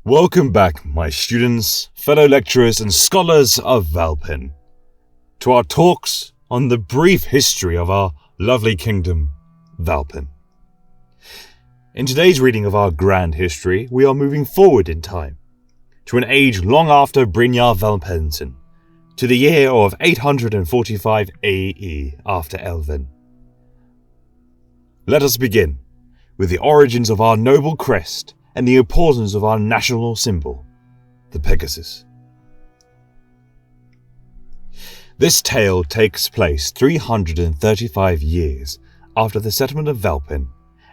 Welcome back, my students, fellow lecturers and scholars of Valpen, to our talks on the brief history of our lovely kingdom, Valpen. In today's reading of our grand history, we are moving forward in time, to an age long after Brynjar Valpensen, to the year of 845 AE after Elven. Let us begin with the origins of our noble crest and the importance of our national symbol, the Pegasus. This tale takes place 335 years after the settlement of Valpen,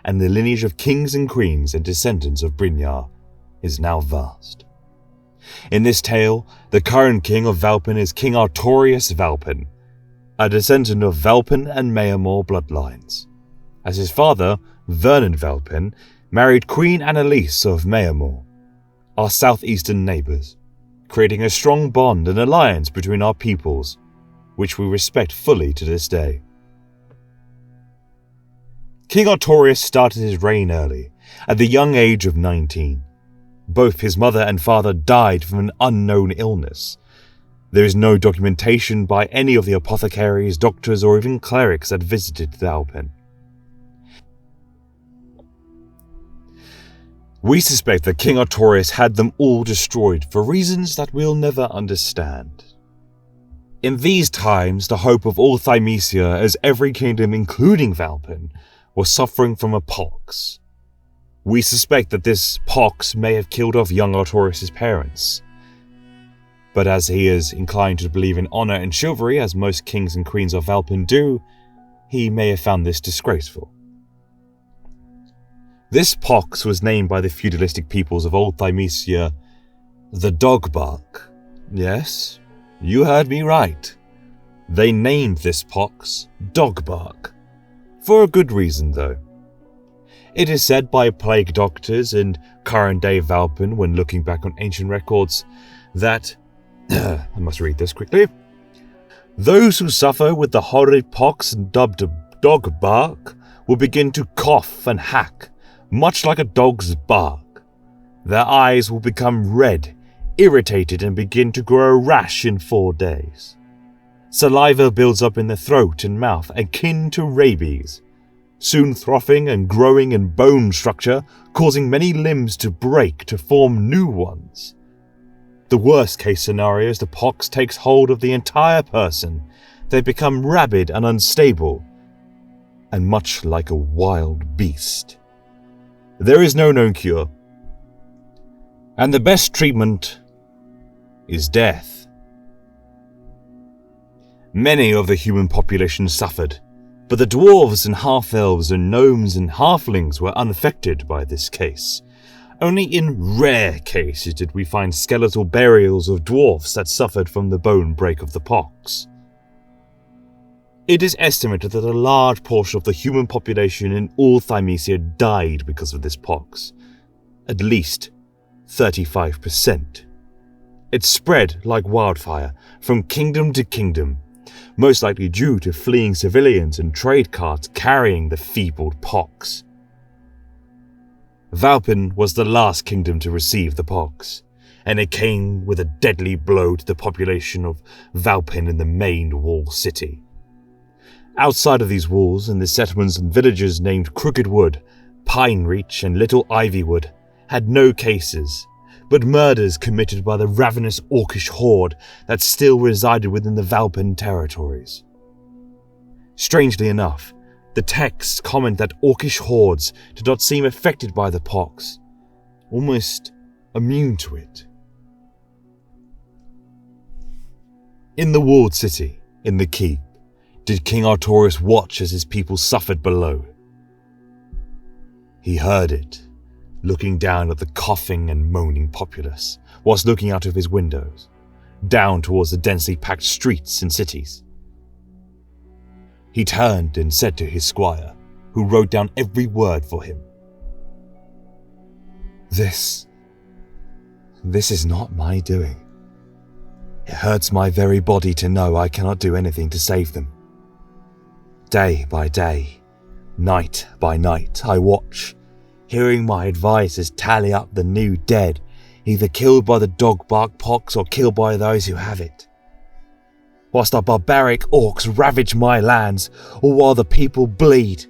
and the lineage of kings and queens and descendants of Brynjar is now vast. In this tale, the current king of Valpen is King Artorius Valpen, a descendant of Valpen and Mayamore bloodlines, as his father, Vernon Valpen, married Queen Annalise of Mayamore, our southeastern neighbours, creating a strong bond and alliance between our peoples, which we respect fully to this day. King Artorius started his reign early, at the young age of 19. Both his mother and father died from an unknown illness. There is no documentation by any of the apothecaries, doctors, or even clerics that visited Valpen. We suspect that King Artorius had them all destroyed for reasons that we'll never understand. In these times, the hope of all Thymesia, as every kingdom including Valpen, was suffering from a pox. We suspect that this pox may have killed off young Artorius' parents. But as he is inclined to believe in honour and chivalry, as most kings and queens of Valpen do, he may have found this disgraceful. This pox was named by the feudalistic peoples of Old Thymesia the Dogbark. Yes, you heard me right. They named this pox Dogbark. For a good reason, though. It is said by plague doctors in current-day Valpen, when looking back on ancient records, that I must read this quickly. Those who suffer with the horrid pox dubbed Dogbark will begin to cough and hack, much like a dog's bark. Their eyes will become red, irritated, and begin to grow a rash in 4 days. Saliva builds up in the throat and mouth, akin to rabies, soon throbbing and growing in bone structure, causing many limbs to break to form new ones. The worst case scenario is the pox takes hold of the entire person. They become rabid and unstable, and much like a wild beast. There is no known cure, and the best treatment is death. Many of the human population suffered, but the dwarves and half-elves and gnomes and halflings were unaffected by this case. Only in rare cases did we find skeletal burials of dwarfs that suffered from the bone break of the pox. It is estimated that a large portion of the human population in all Thymesia died because of this pox. At least 35%. It spread like wildfire from kingdom to kingdom, most likely due to fleeing civilians and trade carts carrying the feebled pox. Valpen was the last kingdom to receive the pox, and it came with a deadly blow to the population of Valpen in the main wall city. Outside of these walls, in the settlements and villages named Crooked Wood, Pine Reach, and Little Ivywood, had no cases, but murders committed by the ravenous orcish horde that still resided within the Valpen territories. Strangely enough, the texts comment that orcish hordes did not seem affected by the pox, almost immune to it. In the walled city, in the keep, did King Artorius watch as his people suffered below. He heard it, looking down at the coughing and moaning populace, whilst looking out of his windows, down towards the densely packed streets and cities. He turned and said to his squire, who wrote down every word for him, This is not my doing. It hurts my very body to know I cannot do anything to save them. Day by day, night by night, I watch, hearing my advisors tally up the new dead, either killed by the dog-bark pox or killed by those who have it. Whilst our barbaric orcs ravage my lands, or while the people bleed.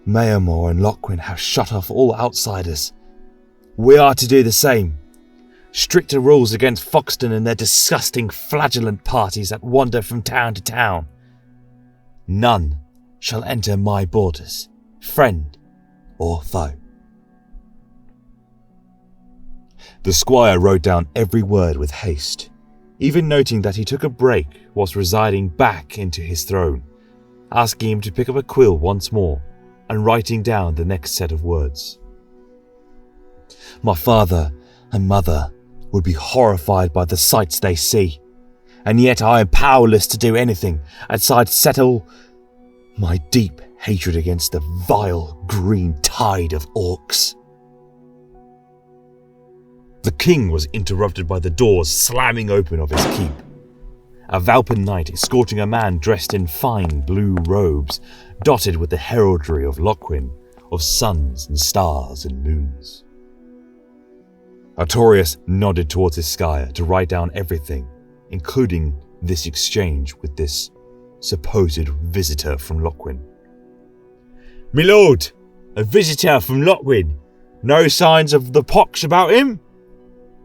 Mayamore and Lochwin have shut off all outsiders. We are to do the same. Stricter rules against Foxton and their disgusting flagellant parties that wander from town to town. None shall enter my borders, friend or foe. The squire wrote down every word with haste, even noting that he took a break whilst residing back into his throne, asking him to pick up a quill once more and writing down the next set of words. My father and mother would be horrified by the sights they see, and yet I am powerless to do anything outside settle my deep hatred against the vile green tide of orcs. The king was interrupted by the doors slamming open of his keep. A Valpen knight escorting a man dressed in fine blue robes, dotted with the heraldry of Lochwin, of suns and stars and moons. Artorius nodded towards his squire to write down everything, including this exchange with this supposed visitor from Lochwin. "My lord, a visitor from Lochwin. No signs of the pox about him?"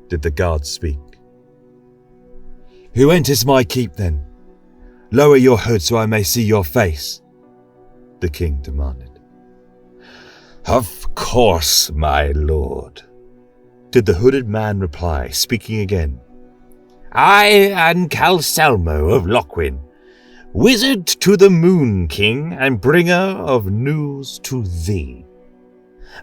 did the guard speak. "Who enters my keep then? Lower your hood so I may see your face," the king demanded. "Of course, my lord," did the hooded man reply, speaking again. "I am Calselmo of Lochwin, wizard to the Moon King and bringer of news to thee.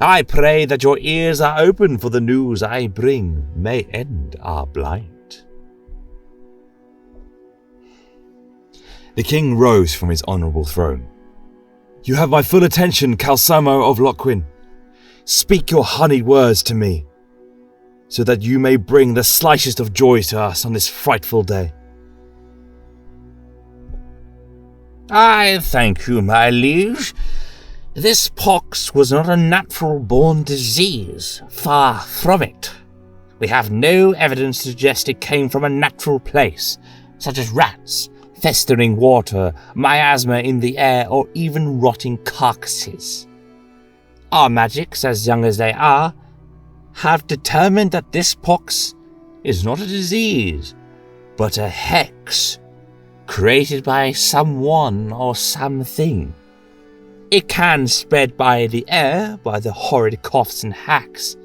I pray that your ears are open, for the news I bring may end our blight." The king rose from his honourable throne. "You have my full attention, Calselmo of Lochwin. Speak your honeyed words to me, so that you may bring the slightest of joy to us on this frightful day." "I thank you, my liege. This pox was not a natural-born disease. Far from it. We have no evidence to suggest it came from a natural place, such as rats, festering water, miasma in the air, or even rotting carcasses. Our magics, as young as they are, have determined that this pox is not a disease, but a hex, created by someone or something. It can spread by the air, by the horrid coughs and hacks,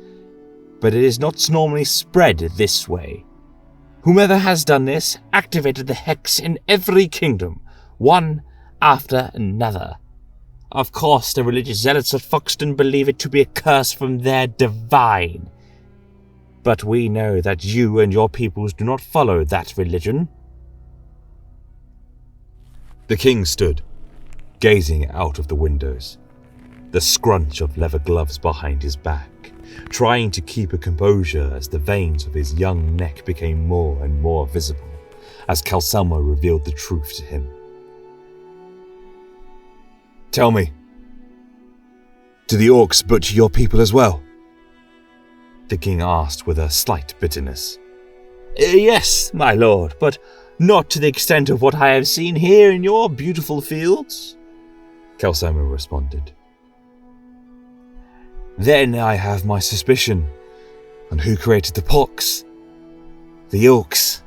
but it is not normally spread this way. Whomever has done this activated the hex in every kingdom, one after another. Of course, the religious zealots of Foxton believe it to be a curse from their divine. But we know that you and your peoples do not follow that religion." The king stood, gazing out of the windows, the scrunch of leather gloves behind his back, trying to keep a composure as the veins of his young neck became more and more visible as Calselmo revealed the truth to him. "Tell me, do the orcs butcher your people as well?" the king asked with a slight bitterness. "Yes, my lord, but not to the extent of what I have seen here in your beautiful fields," Calselmo responded. "Then I have my suspicion on who created the pox. The orcs."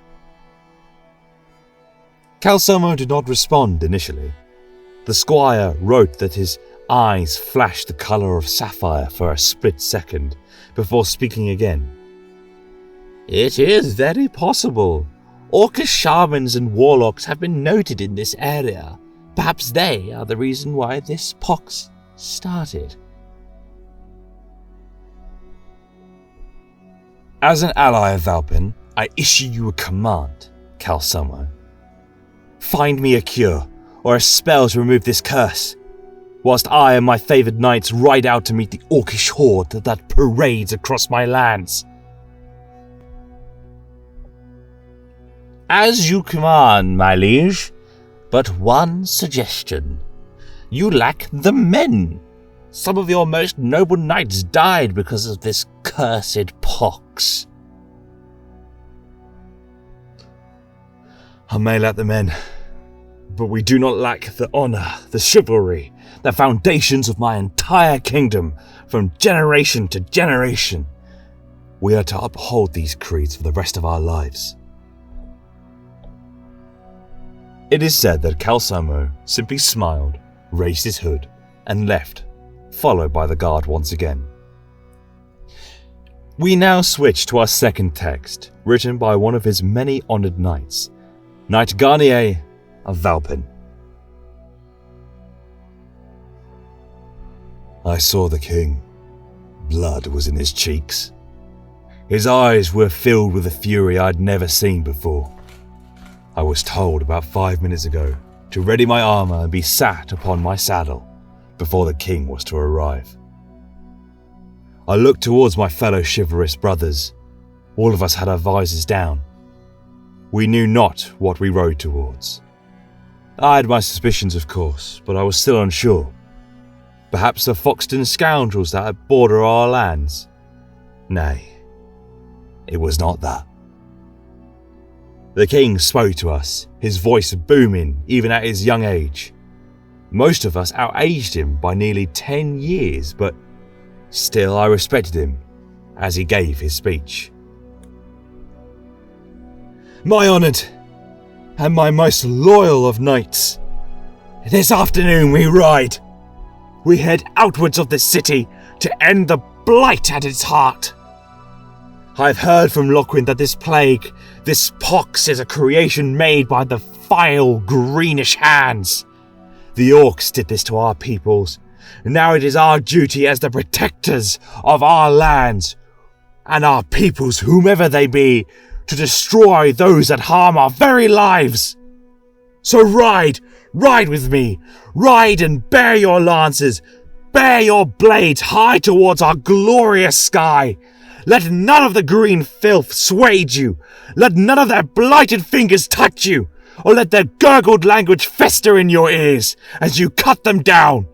Calselmo did not respond initially. The squire wrote that his eyes flashed the colour of sapphire for a split second before speaking again. "It is very possible. Orcish shamans and warlocks have been noted in this area. Perhaps they are the reason why this pox started." "As an ally of Valpen, I issue you a command, Calselmo. Find me a cure, or a spell to remove this curse, whilst I and my favoured knights ride out to meet the orcish horde that parades across my lands." "As you command, my liege, but one suggestion. You lack the men. Some of your most noble knights died because of this cursed pox. I may lack the men, but we do not lack the honour, the chivalry, the foundations of my entire kingdom, from generation to generation. We are to uphold these creeds for the rest of our lives. It is said that Calsamo simply smiled, raised his hood, and left, followed by the guard once again. We now switch to our second text, written by one of his many honoured knights, Knight Garnier of Valpen. I saw the king. Blood was in his cheeks. His eyes were filled with a fury I'd never seen before. I was told about 5 minutes ago to ready my armour and be sat upon my saddle before the king was to arrive. I looked towards my fellow chivalrous brothers. All of us had our visors down. We knew not what we rode towards. I had my suspicions, of course, but I was still unsure. Perhaps the Foxton scoundrels that border our lands? Nay, it was not that. The king spoke to us, his voice booming even at his young age. Most of us outaged him by nearly 10 years, but still I respected him as he gave his speech. My honoured and my most loyal of knights, this afternoon we ride. We head outwards of the city to end the blight at its heart. I've heard from Lochwin that this plague, this pox, is a creation made by the vile greenish hands. The orcs did this to our peoples. Now it is our duty as the protectors of our lands and our peoples, whomever they be, to destroy those that harm our very lives. So ride with me, ride and bear your lances, bear your blades high towards our glorious sky. Let none of the green filth sway you, let none of their blighted fingers touch you, or let their gurgled language fester in your ears as you cut them down.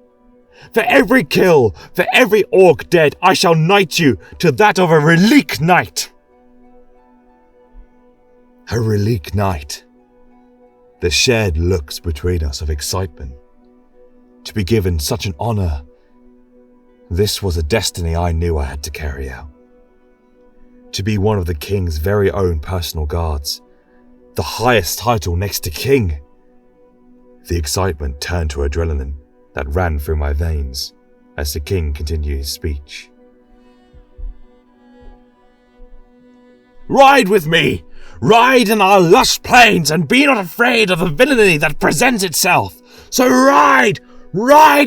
For every kill, for every orc dead, I shall knight you to that of a relique knight. A relique knight. The shared looks between us of excitement. To be given such an honour, this was a destiny I knew I had to carry out. To be one of the king's very own personal guards, the highest title next to king. The excitement turned to adrenaline that ran through my veins as the king continued his speech. Ride with me! Ride in our lush plains and be not afraid of the villainy that presents itself. So ride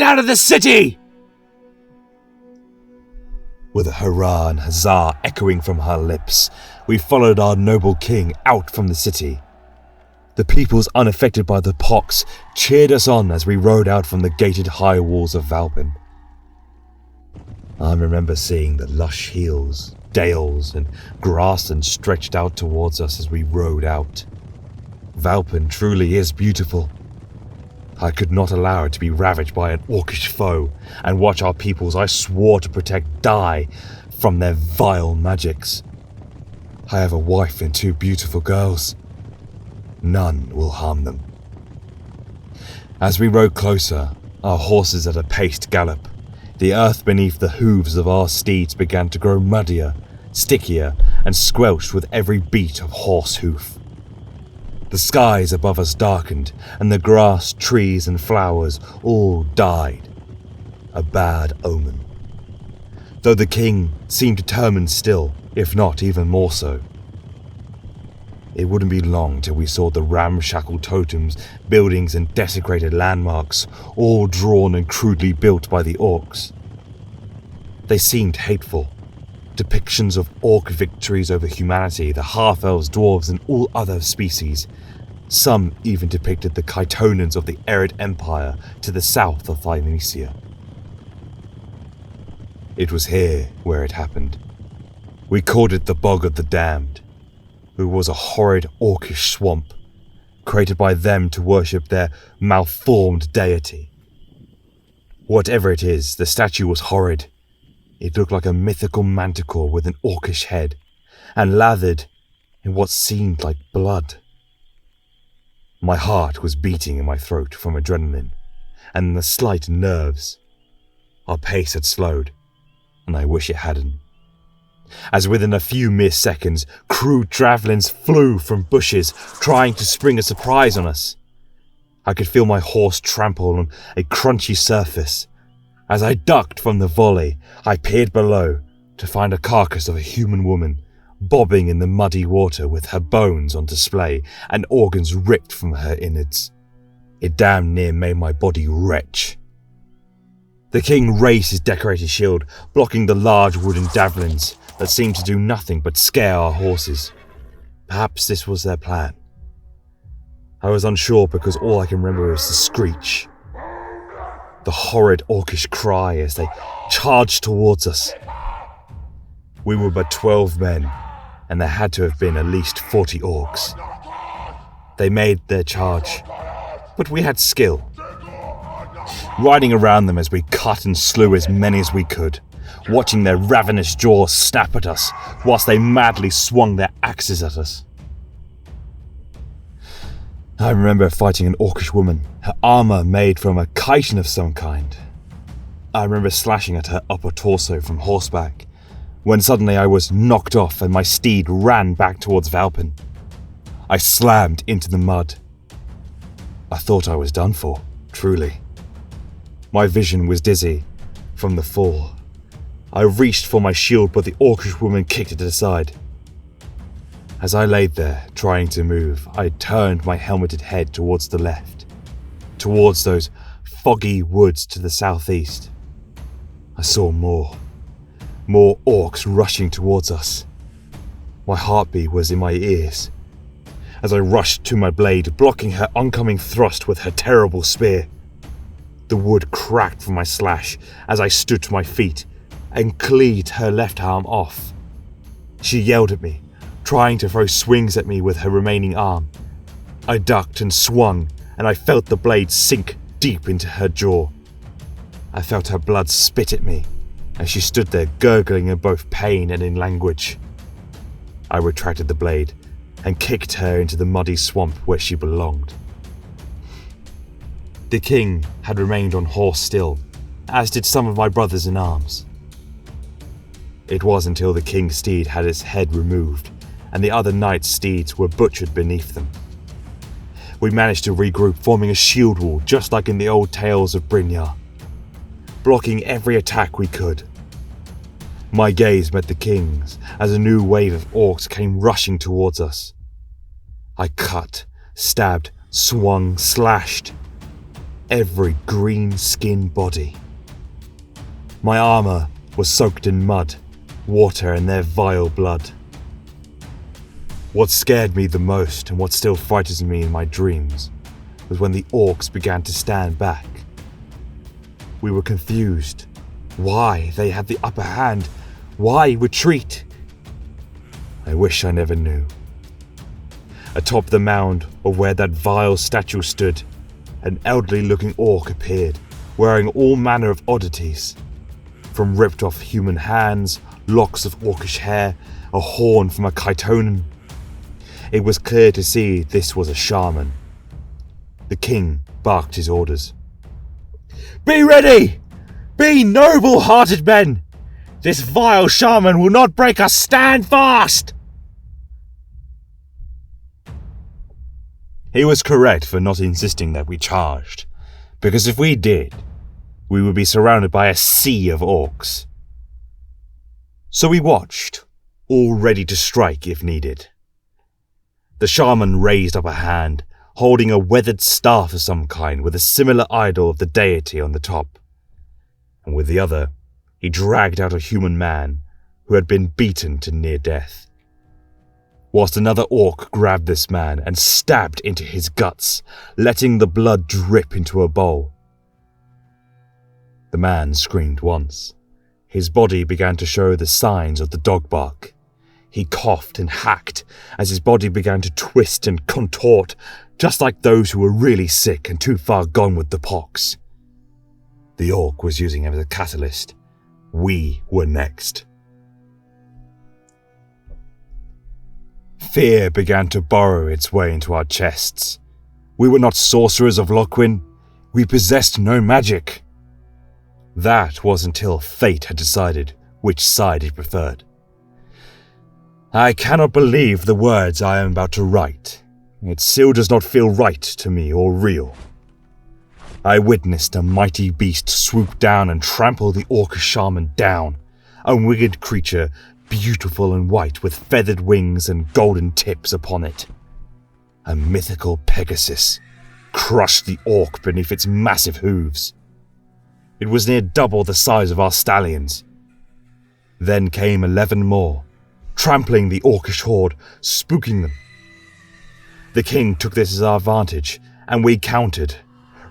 out of the city! With a hurrah and huzzah echoing from her lips, we followed our noble king out from the city. The peoples unaffected by the pox cheered us on as we rode out from the gated high walls of Valpen. I remember seeing the lush hills, dales, and grassland stretched out towards us as we rode out. Valpen truly is beautiful. I could not allow it to be ravaged by an orcish foe and watch our peoples I swore to protect die from their vile magics. I have a wife and 2 beautiful girls. None will harm them. As we rode closer, our horses at a paced gallop, the earth beneath the hooves of our steeds began to grow muddier, stickier, and squelched with every beat of horse hoof. The skies above us darkened, and the grass, trees, and flowers all died. A bad omen. Though the king seemed determined still, if not even more so. It wouldn't be long till we saw the ramshackle totems, buildings, and desecrated landmarks, all drawn and crudely built by the orcs. They seemed hateful. Depictions of orc victories over humanity, the half-elves, dwarves, and all other species. Some even depicted the Chaitonans of the Arid Empire to the south of Thymecia. It was here where it happened. We called it the Bog of the Damned. It was a horrid orcish swamp, created by them to worship their malformed deity. Whatever it is, the statue was horrid. It looked like a mythical manticore with an orcish head, and lathered in what seemed like blood. My heart was beating in my throat from adrenaline and the slight nerves. Our pace had slowed, and I wish it hadn't. As within a few mere seconds, crude javelins flew from bushes, trying to spring a surprise on us. I could feel my horse trample on a crunchy surface. As I ducked from the volley, I peered below to find a carcass of a human woman bobbing in the muddy water with her bones on display and organs ripped from her innards. It damn near made my body retch. The king raised his decorated shield, blocking the large wooden javelins that seemed to do nothing but scare our horses. Perhaps this was their plan. I was unsure because all I can remember is the screech. The horrid orcish cry as they charged towards us. We were but 12 men, and there had to have been at least 40 orcs. They made their charge, but we had skill. Riding around them as we cut and slew as many as we could, watching their ravenous jaws snap at us whilst they madly swung their axes at us. I remember fighting an orcish woman, her armour made from a chitin of some kind. I remember slashing at her upper torso from horseback, when suddenly I was knocked off and my steed ran back towards Valpen. I slammed into the mud. I thought I was done for, truly. My vision was dizzy from the fall. I reached for my shield, but the orcish woman kicked it aside. As I laid there, trying to move, I turned my helmeted head towards the left, towards those foggy woods to the southeast. I saw more orcs rushing towards us. My heartbeat was in my ears as I rushed to my blade, blocking her oncoming thrust with her terrible spear. The wood cracked from my slash as I stood to my feet and cleaved her left arm off. She yelled at me, trying to throw swings at me with her remaining arm. I ducked and swung, and I felt the blade sink deep into her jaw. I felt her blood spit at me as she stood there gurgling in both pain and in language. I retracted the blade and kicked her into the muddy swamp where she belonged. The king had remained on horse still, as did some of my brothers in arms. It was until the king's steed had its head removed and the other knights' steeds were butchered beneath them. We managed to regroup, forming a shield wall just like in the old tales of Brynjar, blocking every attack we could. My gaze met the king's as a new wave of orcs came rushing towards us. I cut, stabbed, swung, slashed every green-skinned body. My armour was soaked in mud, water, and their vile blood. What scared me the most, and what still frightens me in my dreams, was when the orcs began to stand back. We were confused. Why they had the upper hand? Why retreat? I wish I never knew. Atop the mound of where that vile statue stood, an elderly-looking orc appeared, wearing all manner of oddities, from ripped-off human hands, locks of orcish hair, a horn from a chitonen. It was clear to see this was a shaman. The king barked his orders. "Be ready! Be noble-hearted men! This vile shaman will not break us! Stand fast!" He was correct for not insisting that we charged, because if we did, we would be surrounded by a sea of orcs. So we watched, all ready to strike if needed. The shaman raised up a hand, holding a weathered staff of some kind with a similar idol of the deity on the top, and with the other, he dragged out a human man who had been beaten to near death, whilst another orc grabbed this man and stabbed into his guts, letting the blood drip into a bowl. The man screamed once. His body began to show the signs of the dog bark. He coughed and hacked as his body began to twist and contort, just like those who were really sick and too far gone with the pox. The orc was using him as a catalyst, We were next. Fear began to burrow its way into our chests. We were not sorcerers of Lochwin. We possessed no magic. That was until fate had decided which side it preferred. I cannot believe the words I am about to write. It still does not feel right to me or real. I witnessed a mighty beast swoop down and trample the orc shaman down, a winged creature, beautiful and white with feathered wings and golden tips upon it. A mythical Pegasus crushed the orc beneath its massive hooves. It was near double the size of our stallions. Then came 11 more, trampling the orcish horde, spooking them. The king took this as our advantage, and we countered,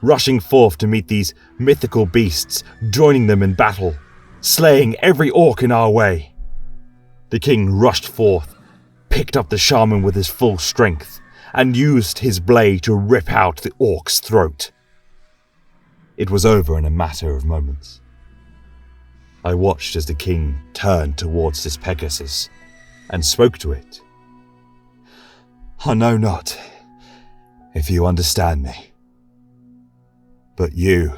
rushing forth to meet these mythical beasts, joining them in battle, slaying every orc in our way. The king rushed forth, picked up the shaman with his full strength, and used his blade to rip out the orc's throat. It was over in a matter of moments. I watched as the king turned towards this Pegasus and spoke to it. I know not if you understand me, but you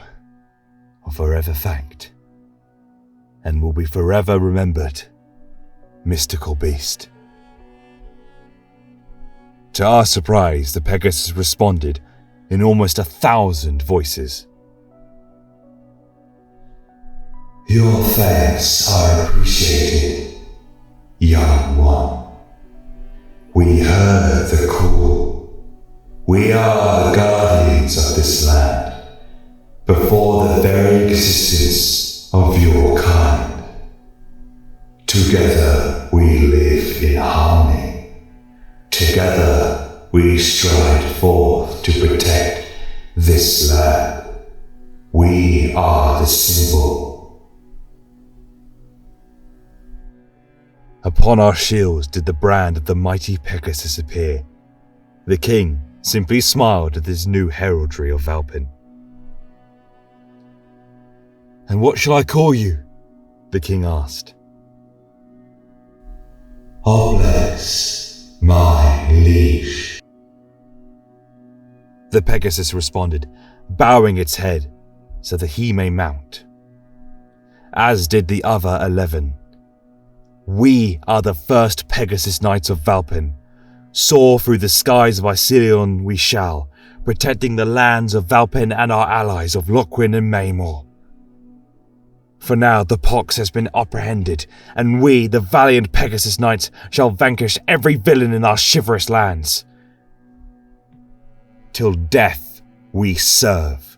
are forever thanked and will be forever remembered, mystical beast. To our surprise, the Pegasus responded in almost 1,000 voices. Your thanks are appreciated, young one. We heard the call. We are the guardians of this land, before the very existence of your kind. Together we live in harmony. Together we stride forth to protect this land. We are the symbol. Upon our shields did the brand of the mighty Pegasus appear. The king simply smiled at this new heraldry of Valpen. And what shall I call you? The king asked. Bless my liege. The Pegasus responded, bowing its head so that he may mount. As did the other 11. We are the first Pegasus Knights of Valpen. Soar through the skies of Icilion we shall, protecting the lands of Valpen and our allies of Lochwin and Maymore. For now the pox has been apprehended, and we, the valiant Pegasus Knights, shall vanquish every villain in our chivalrous lands. Till death we serve.